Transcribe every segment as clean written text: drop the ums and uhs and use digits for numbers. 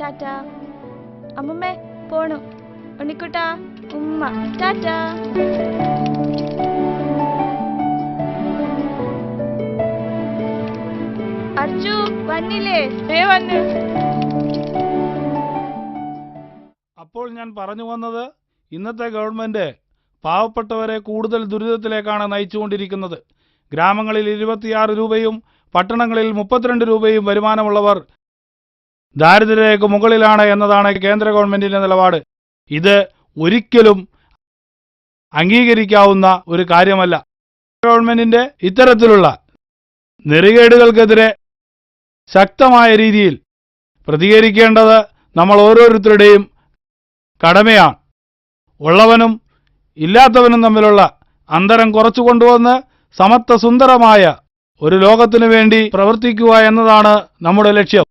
ടാറ്റാ. അമ്മമ്മേ പോണു. ഉണ്ണിക്കുട്ടാ ഉമ്മ ടാറ്റാ. അർജു വന്നില്ലേ? വന്ന്. അപ്പോൾ ഞാൻ പറഞ്ഞു വന്നത്, ഇന്നത്തെ ഗവൺമെന്റ് പാവപ്പെട്ടവരെ കൂടുതൽ ദുരിതത്തിലേക്കാണ് നയിച്ചുകൊണ്ടിരിക്കുന്നത്. ഗ്രാമങ്ങളിൽ 26 രൂപയും പട്ടണങ്ങളിൽ 32 രൂപയും വരുമാനമുള്ളവർ ദാരിദ്ര്യരേഖയ്ക്ക് മുകളിലാണ് എന്നതാണ് കേന്ദ്ര ഗവൺമെന്റിന്റെ നിലപാട്. ഇത് ഒരിക്കലും അംഗീകരിക്കാവുന്ന ഒരു കാര്യമല്ല. ഗവൺമെന്റിന്റെ ഇത്തരത്തിലുള്ള നെറികേടുകൾക്കെതിരെ ശക്തമായ രീതിയിൽ പ്രതികരിക്കേണ്ടത് നമ്മൾ ഓരോരുത്തരുടെയും കടമയാണ്. ഉള്ളവനും ഇല്ലാത്തവനും തമ്മിലുള്ള അന്തരം കുറച്ചു കൊണ്ടുവന്ന് സമത്വ സുന്ദരമായ ഒരു ലോകത്തിനു വേണ്ടി പ്രവർത്തിക്കുക എന്നതാണ് നമ്മുടെ ലക്ഷ്യം.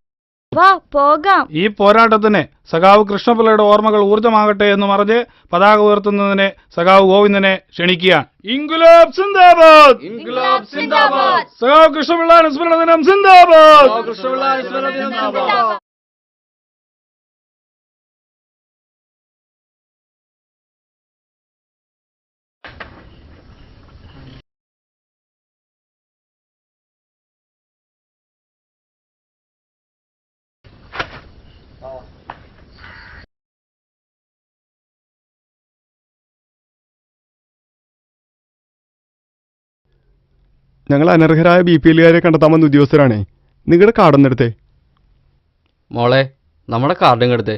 ഈ പോരാട്ടത്തിന് സഖാവ് കൃഷ്ണപിള്ളയുടെ ഓർമ്മകൾ ഊർജ്ജമാകട്ടെ എന്ന് പറഞ്ഞ് പതാക ഉയർത്തുന്നതിനെ സഖാവ് ഗോവിന്ദനെ ക്ഷണിക്കുകയാണ്. ഇൻകുലാബ് സിന്ദാബാദ്, ഇൻകുലാബ് സിന്ദാബാദ്. സഖാവ് കൃഷ്ണപിള്ള അനുസ്മരണ ദിനം സിന്ദാബാദ്, കൃഷ്ണപിള്ള അനുസ്മരണ ദിനം സിന്ദാബാദ്. ഞങ്ങൾ അനർഹരായ BPL-കാരെ കണ്ടെത്താമെന്ന ഉദ്യോഗസ്ഥരാണേ. നിങ്ങളുടെ കാർഡൊന്നെടുത്തേ. മോളെ, നമ്മുടെ കാർഡും എടുത്തേ.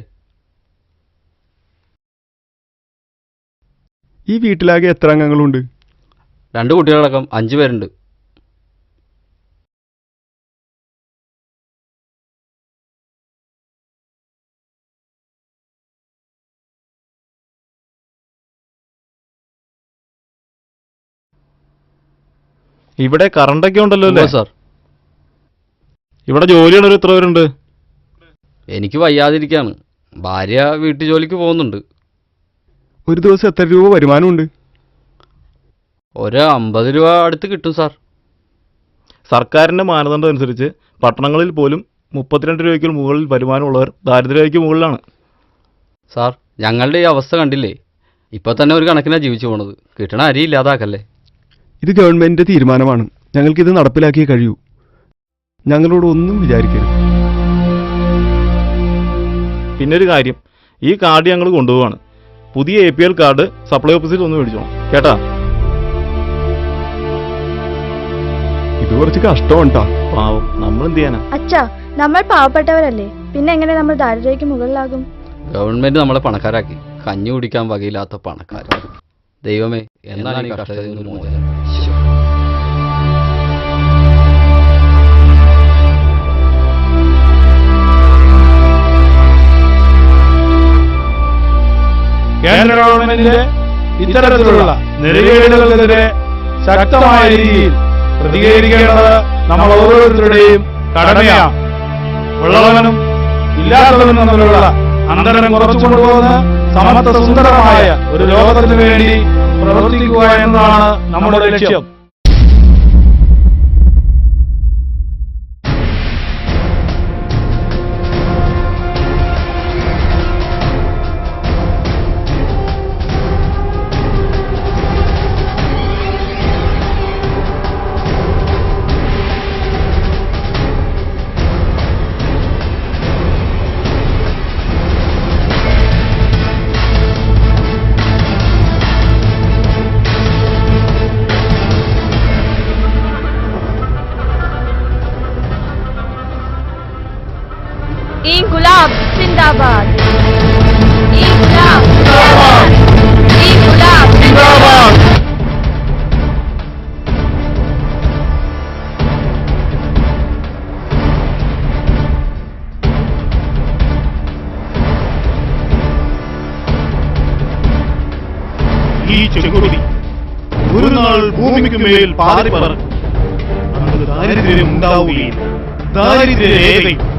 ഈ വീട്ടിലാകെ എത്ര അംഗങ്ങളുണ്ട്? 2 കുട്ടികളടക്കം 5 പേരുണ്ട്. ഇവിടെ കറണ്ടൊക്കെ ഉണ്ടല്ലോ അല്ലേ സാർ? ഇവിടെ ജോലിയുള്ളവർ എത്ര പേരുണ്ട്? എനിക്ക് വയ്യാതിരിക്കാണ്. ഭാര്യ വീട്ടു ജോലിക്ക് പോകുന്നുണ്ട്. ഒരു ദിവസം എത്ര രൂപ വരുമാനമുണ്ട്? ഒരു 50 രൂപ അടുത്ത് കിട്ടും സാർ. സർക്കാരിൻ്റെ മാനദണ്ഡം അനുസരിച്ച് പട്ടണങ്ങളിൽ പോലും 32 രൂപയ്ക്ക് മുകളിൽ വരുമാനമുള്ളവർ ദാരിദ്ര്യരേഖയ്ക്ക് മുകളിലാണ്. സാർ, ഞങ്ങളുടെ ഈ അവസ്ഥ കണ്ടില്ലേ? ഇപ്പം തന്നെ ഒരു കണക്കിനാണ് ജീവിച്ചു പോണത്. കിട്ടണ അരി ഇല്ലാതാക്കല്ലേ. ഇത് ഗവൺമെന്റിന്റെ തീരുമാനമാണ്. ഞങ്ങൾക്കിത് നടപ്പിലാക്കിയേ കഴിയൂ. ഞങ്ങളോട് ഒന്നും വിചാരിക്കരുത്. പിന്നൊരു കാര്യം, ഈ കാർഡ് ഞങ്ങൾ കൊണ്ടുപോവാണ്. പുതിയ APL കാർഡ് സപ്ലൈ ഓഫീസിൽ ഒന്ന് മേടിച്ചോണം കേട്ടാ. ഇത് കുറച്ച് കഷ്ടമുണ്ടാ. പാവം, നമ്മൾ എന്ത് ചെയ്യാനാ? അച്ഛാ, നമ്മൾ പാവപ്പെട്ടവരല്ലേ, പിന്നെ എങ്ങനെ നമ്മൾ ദാരിദ്ര്യക്ക് മുകളിലാകും? ഗവൺമെന്റ് നമ്മളെ പണക്കാരാക്കി. കഞ്ഞി കുടിക്കാൻ വകയില്ലാത്ത പണക്കാർ. ദൈവമേ, എന്നാണ് ഈ കഷ്ടതയിൽ നിന്ന് മോചനം? കേന്ദ്ര ഗവൺമെന്റിന്റെ ഇത്തരത്തിലുള്ള നെറികേടുകൾക്കെതിരെ ശക്തമായ രീതിയിൽ പ്രതികരിക്കേണ്ടത് നമ്മൾ ഓരോരുത്തരുടെയും കടമയാണ്. ഉള്ളവനും ഇല്ലാത്തവനും തമ്മിലുള്ള അന്തരം കുറച്ചു കൊണ്ടുവന്ന് സമത്വ സുന്ദരമായ ഒരു ലോകത്തിന് വേണ്ടി പ്രവർത്തിക്കുക എന്നതാണ് നമ്മുടെ ലക്ഷ്യം. ഇൻകുലാബ് സിന്ദാബാദ്. ഇൻകുലാബ് സിന്ദാബാദ്. ഇൻകുലാബ് സിന്ദാബാദ്. ഈ ചെങ്കൊടി ഒരു നാൾ ഭൂമിക്ക് മേൽ പാറി പറക്കും. അന്ന് ദാരിദ്ര്യം ഉണ്ടാവുകയും ദാരിദ്ര്യ രേഖയും